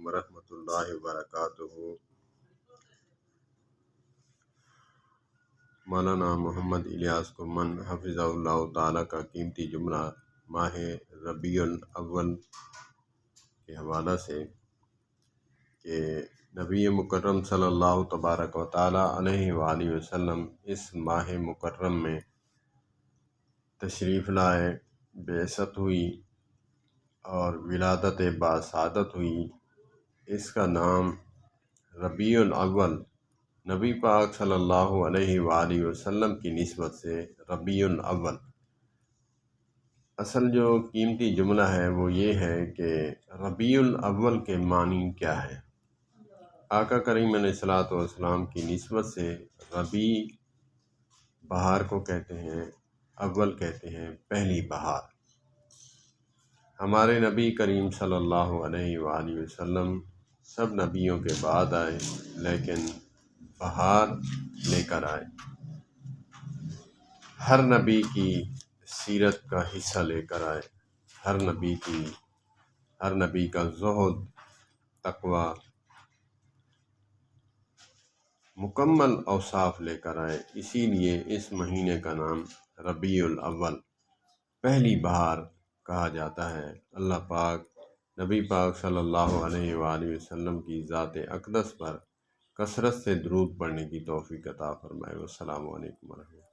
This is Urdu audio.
ورحمۃ اللہ وبرکاتہ۔ مولانا محمد الیاس کومن حفظہ اللہ تعالیٰ کا قیمتی جملہ ماہ ربیع الاول کے حوالہ سے کہ نبی مکرم صلی اللہ تبارک و تعالیٰ علیہ وآلہ وسلم اس ماہ مکرم میں تشریف لائے، بعثت ہوئی اور ولادت باسعادت ہوئی۔ اس کا نام ربیع الاول نبی پاک صلی اللہ علیہ وآلہ وسلم کی نسبت سے ربیع الاول۔ اصل جو قیمتی جملہ ہے وہ یہ ہے کہ ربیع الاول کے معنی کیا ہے۔ آقا کریم علیہ الصلوۃ والسلام کی نسبت سے ربیع بہار کو کہتے ہیں، اول کہتے ہیں پہلی بہار۔ ہمارے نبی کریم صلی اللہ علیہ وآلہ وسلم سب نبیوں کے بعد آئے، لیکن بہار لے کر آئے، ہر نبی کی سیرت کا حصہ لے کر آئے، ہر نبی کا زہد، تقوی، مکمل اوصاف لے کر آئے۔ اسی لیے اس مہینے کا نام ربیع الاول پہلی بہار کہا جاتا ہے۔ اللہ پاک نبی پاک صلی اللہ علیہ وآلہ وسلم کی ذات اقدس پر کثرت سے درود پڑھنے کی توفیق عطا فرمائے۔ والسلام علیکم ورحمۃ اللہ۔